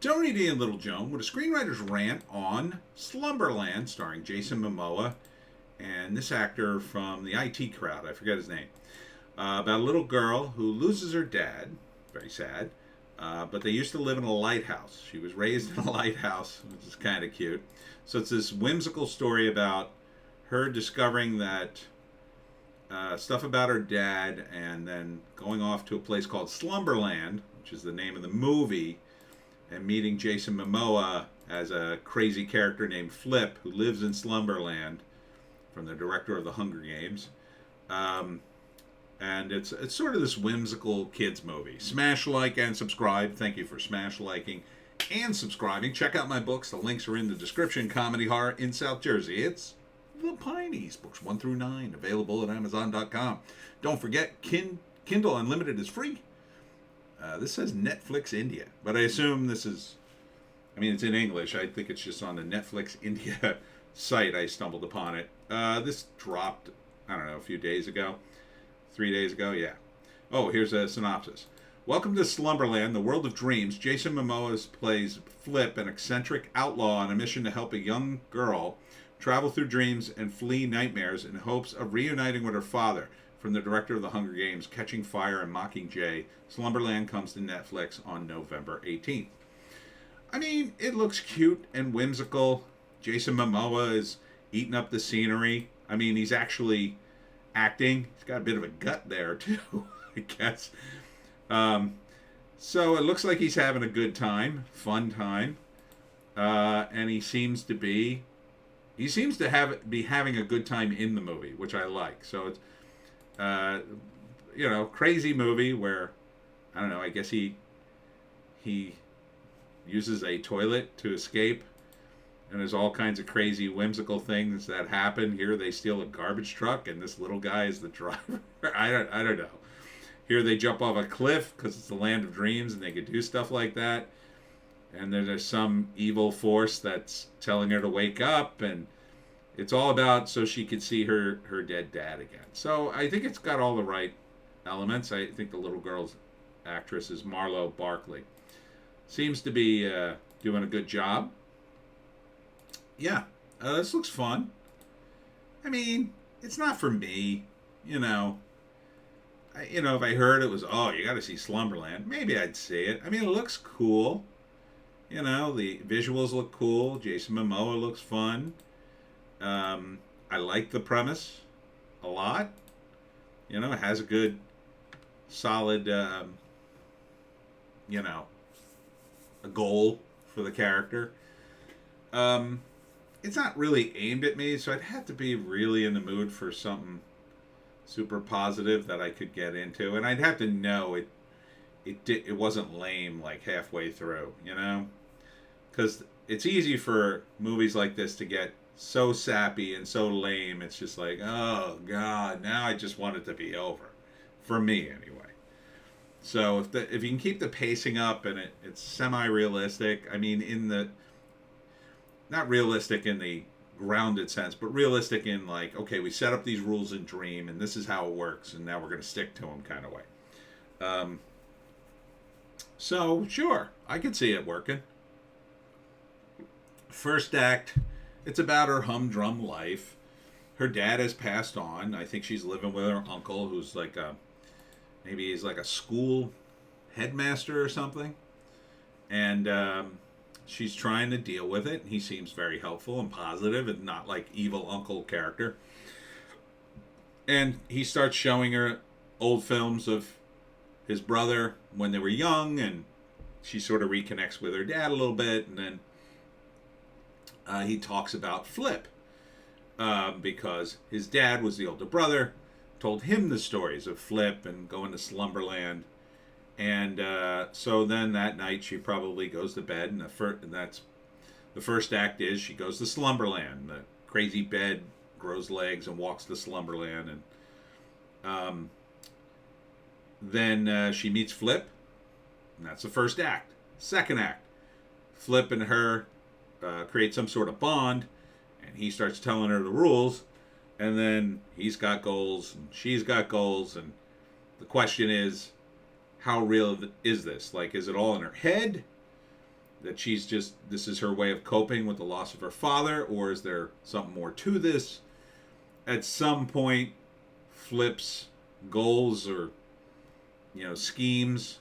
Tony D and Little Joan with a screenwriter's rant on Slumberland, starring Jason Mamoa and this actor from the IT crowd. I forget his name. About a little girl who loses her dad. Very sad. But they used to live in a lighthouse. She was raised in a lighthouse, which is kind of cute. So it's this whimsical story about her discovering that stuff about her dad and then going off to a place called Slumberland, which is the name of the movie, and meeting Jason Mamoa as a crazy character named Flip who lives in Slumberland, from the director of The Hunger Games. And it's sort of this whimsical kids movie. Smash like and subscribe. Thank you for smash liking and subscribing. Check out my books. The links are in the description. Comedy Horror in South Jersey. It's The Pineys, books 1 through 9, available at Amazon.com. Don't forget, Kindle Unlimited is free. This says Netflix India, but I assume this is, it's in English. I think it's just on the Netflix India site I stumbled upon it. This dropped, a few days ago. 3 days ago, yeah. Oh, here's a synopsis. Welcome to Slumberland, the world of dreams. Jason Momoa plays Flip, an eccentric outlaw on a mission to help a young girl travel through dreams and flee nightmares in hopes of reuniting with her father. From the director of The Hunger Games, Catching Fire and Mockingjay, Slumberland comes to Netflix on November 18th. It looks cute and whimsical. Jason Momoa is eating up the scenery. He's actually acting. He's got a bit of a gut there, too, I guess. So it looks like he's having a good time, fun time. And he seems to be having a good time in the movie, which I like. So it's, crazy movie where, I guess he uses a toilet to escape, and there's all kinds of crazy whimsical things that happen. Here they steal a garbage truck and this little guy is the driver. I don't know. Here they jump off a cliff because it's the land of dreams and they could do stuff like that. And then there's some evil force that's telling her to wake up, and it's all about so she could see her dead dad again. So I think it's got all the right elements. I think the little girl's actress is Marlo Barkley. Seems to be doing a good job. Yeah, this looks fun. It's not for me, if I heard it was, you got to see Slumberland, maybe I'd see it. It looks cool. The visuals look cool. Jason Momoa looks fun. I like the premise a lot. It has a good, solid, a goal for the character. It's not really aimed at me, so I'd have to be really in the mood for something super positive that I could get into, and I'd have to know it wasn't lame like halfway through, because it's easy for movies like this to get so sappy and so lame. It's just like, oh god, now I just want it to be over, for me anyway. So if you can keep the pacing up and it's semi-realistic, not realistic in the grounded sense, but realistic in like, okay, we set up these rules in Dream and this is how it works and now we're going to stick to them kind of way. So sure, I could see it working. First act, it's about her humdrum life. Her dad has passed on. I think she's living with her uncle, who's like maybe he's like a school headmaster or something. And she's trying to deal with it. He seems very helpful and positive and not like evil uncle character. And he starts showing her old films of his brother when they were young, and she sort of reconnects with her dad a little bit, and then he talks about Flip because his dad was the older brother, told him the stories of Flip and going to Slumberland. And so then that night she probably goes to bed, and that's the first act is she goes to Slumberland. The crazy bed grows legs and walks to Slumberland, and then she meets Flip, and that's the first act. Second act, Flip and her create some sort of bond, and he starts telling her the rules, and then he's got goals and she's got goals, and the question is, how real is this? Like, is it all in her head? that she's just, this is her way of coping with the loss of her father, or is there something more to this? At some point, Flip's goals or, schemes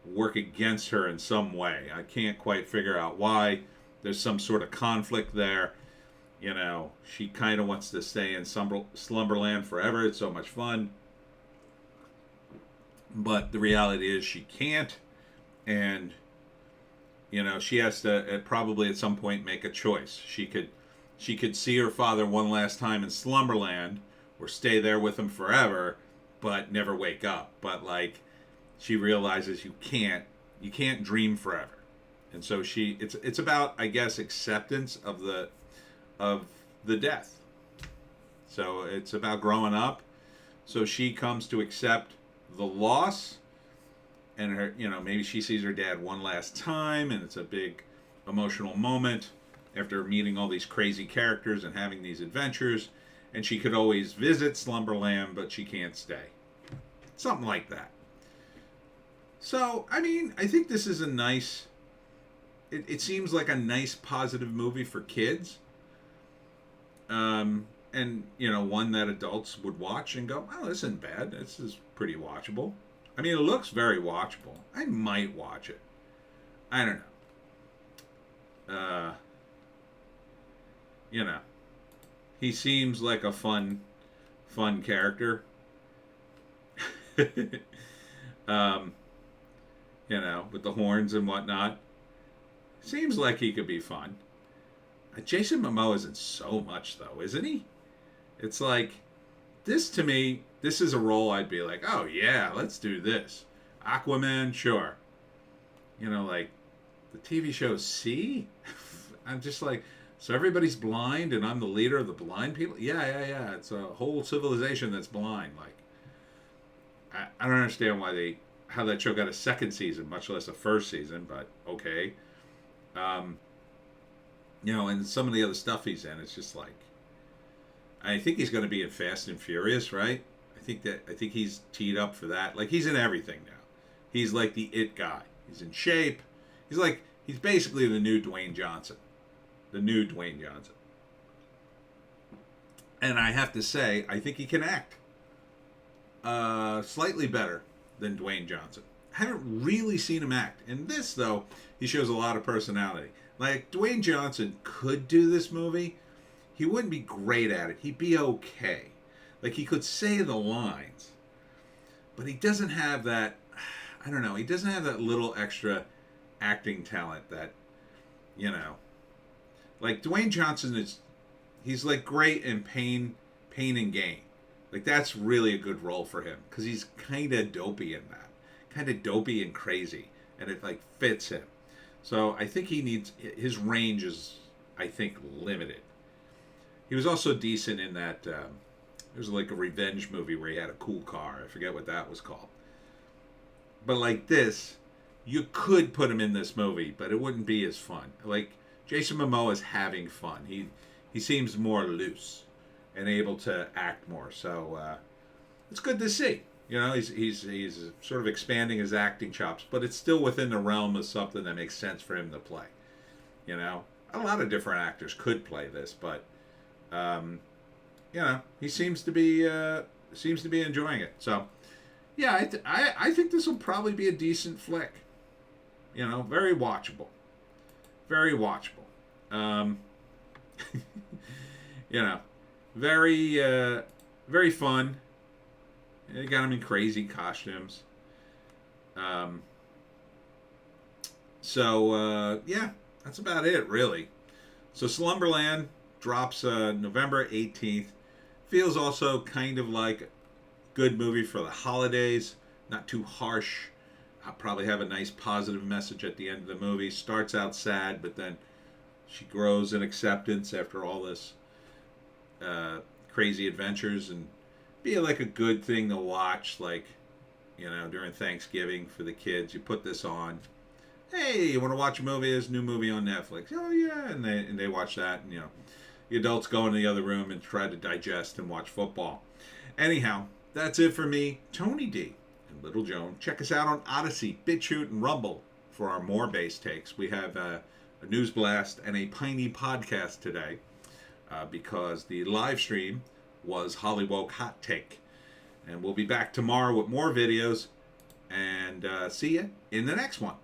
work against her in some way. I can't quite figure out why. There's some sort of conflict there. She kind of wants to stay in Slumberland forever. It's so much fun. But the reality is she can't. And, she has to probably at some point make a choice. She could see her father one last time in Slumberland or stay there with him forever, but never wake up. But, she realizes you can't dream forever. And so it's about, I guess, acceptance of the death. So it's about growing up. So she comes to accept the loss, and her, maybe she sees her dad one last time, and it's a big emotional moment after meeting all these crazy characters and having these adventures. And she could always visit Slumberland, but she can't stay. Something like that. So, I think this is a nice, it seems like a nice, positive movie for kids. And, one that adults would watch and go, oh, this isn't bad. This is pretty watchable. It looks very watchable. I might watch it. I don't know. He seems like a fun character. With the horns and whatnot. Seems like he could be fun. Jason Mamoa isn't so much, though, isn't he? It's like, this to me, this is a role I'd be like, oh yeah, let's do this. Aquaman, sure. The TV show See? I'm just like, so everybody's blind and I'm the leader of the blind people? Yeah. It's a whole civilization that's blind. I don't understand how that show got a second season, much less a first season, but okay. And some of the other stuff he's in, it's just like, I think he's going to be in Fast and Furious, right? I think he's teed up for that. He's in everything now. He's like the it guy. He's in shape. He's basically the new Dwayne Johnson. And I have to say, I think he can act. Slightly better than Dwayne Johnson. I haven't really seen him act. In this, though, he shows a lot of personality. Dwayne Johnson could do this movie. He wouldn't be great at it. He'd be okay. He could say the lines. But he doesn't have that, I don't know, he doesn't have that little extra acting talent that, Dwayne Johnson he's great in Pain and Gain. That's really a good role for him. Because he's kind of dopey in that. Kind of dopey and crazy. And it, fits him. So I think his range is, I think, limited. He was also decent in that, there was a revenge movie where he had a cool car. I forget what that was called. But this, you could put him in this movie, but it wouldn't be as fun. Jason Momoa is having fun. He seems more loose and able to act more. So it's good to see. He's sort of expanding his acting chops, but it's still within the realm of something that makes sense for him to play. A lot of different actors could play this, but he seems to be enjoying it. So, yeah, I think this will probably be a decent flick. Very watchable. Very watchable. Very fun. They got him in crazy costumes. Yeah, that's about it, really. So Slumberland drops November 18th. Feels also kind of like a good movie for the holidays. Not too harsh. I'll probably have a nice positive message at the end of the movie. Starts out sad, but then she grows in acceptance after all this crazy adventures, and be a good thing to watch, during Thanksgiving for the kids. You put this on. Hey, you want to watch a movie? There's a new movie on Netflix. Oh yeah, and they watch that, and the adults go in the other room and try to digest and watch football. Anyhow, that's it for me, Tony D and Little Joan. Check us out on Odysee, Bitchute, and Rumble. for our more base takes. We have a news blast and a Piney podcast today because the live stream was Hollywoke Hot Take. And we'll be back tomorrow with more videos. And see you in the next one.